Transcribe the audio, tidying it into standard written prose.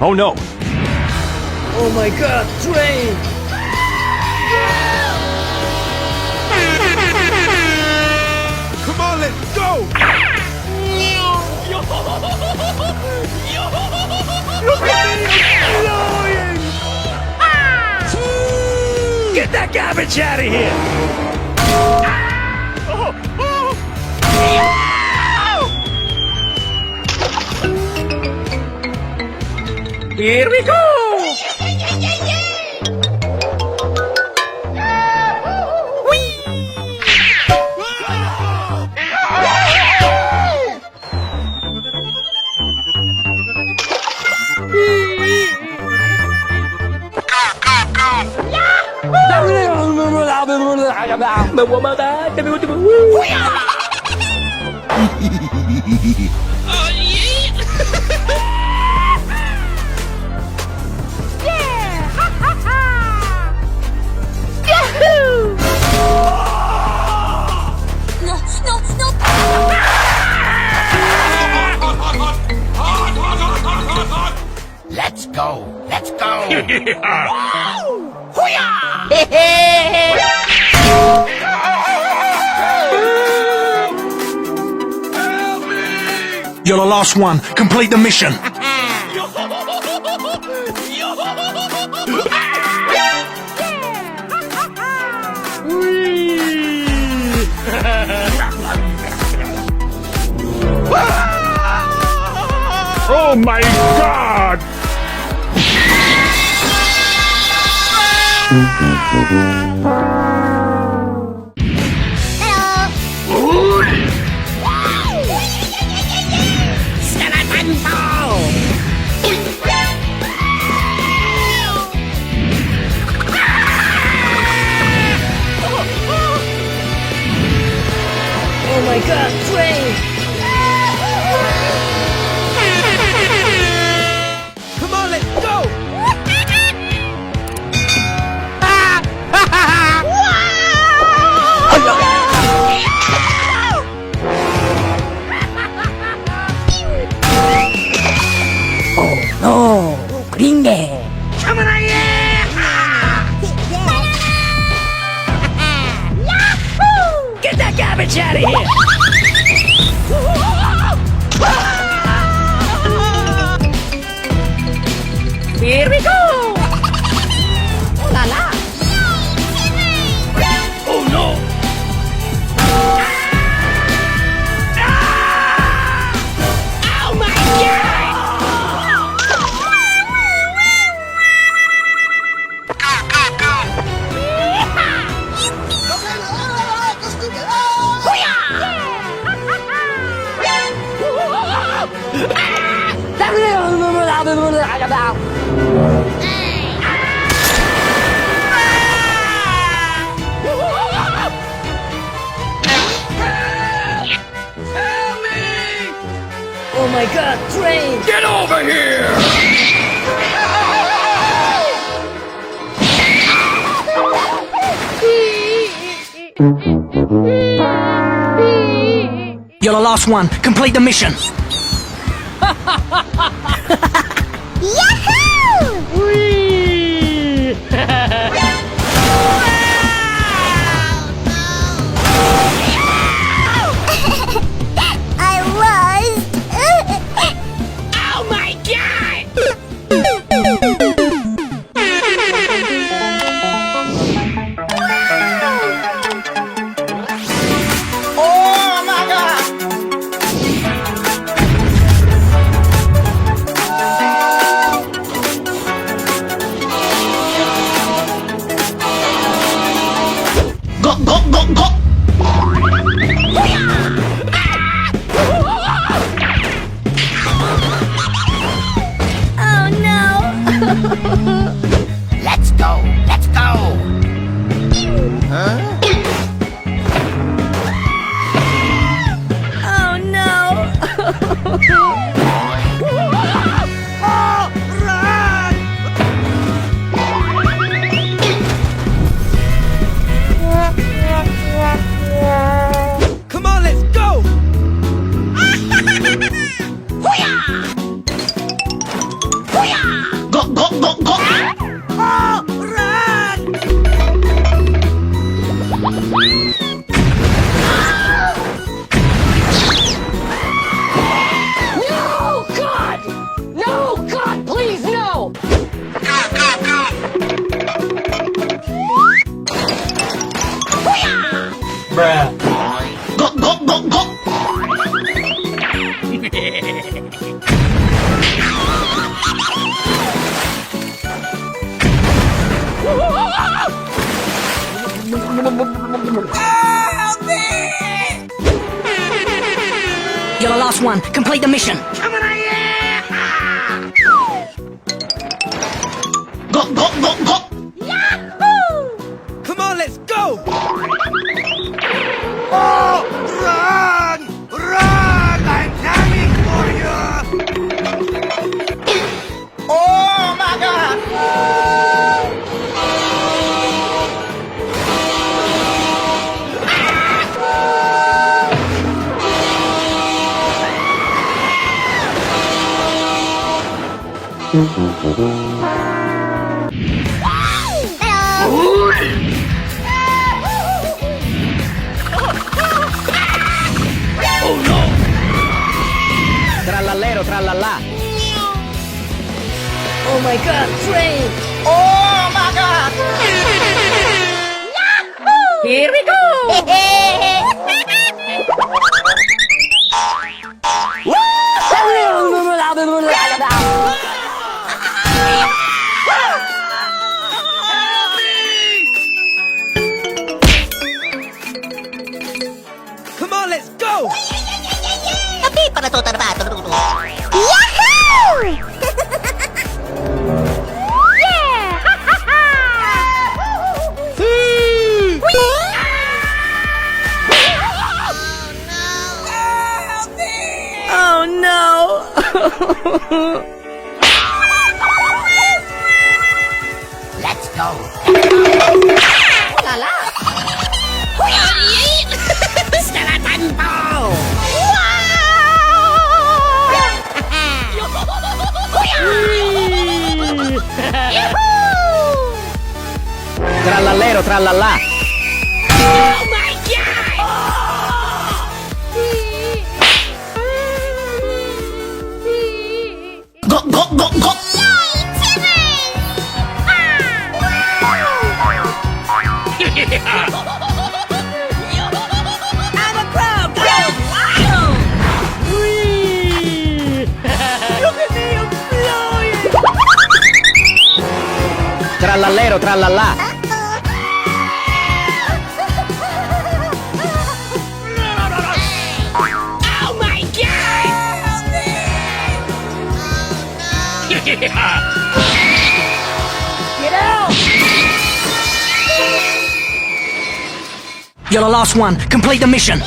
Oh no! Oh my god, train! Come on, let's go! Get that garbage out of here! Here we go! Let's go! Let's go! You're the last one. Complete the mission. Oh my God! Skeleton ball! Oh my god, train! Come on, let's go! No! Gringe! Come on, Yahoo! Get that garbage out of here! Here we go! Oh la la! Oh no! Oh my god! Oh my god, train! Get over here! You're the last one. Complete the mission. Yahoo! I was. Oh my god! Oh my God! Go go go go! Oh no! Let's go! Let's go! Huh? Oh no! Come on, let's go! Hoo-yah! Help me! You're the last one. Complete the mission. Go, go, go, go! Come on, let's go! Oh, run! Run! I'm coming for you! Oh my God! Trallallero, trallallà. Oh my god, train! Oh my God! Here we go! Come on, let's go! Tapi para to trabaho. Yahoo! Oh no! Let's go. Lala! Selatan po! Trallallero, trallallà. Oh my God! Go, go, go, go! And the crowd goes wild! Look at me, I'm flying! Trallallero, trallallà. Oh my God! Get out! You're the last one. Complete the mission.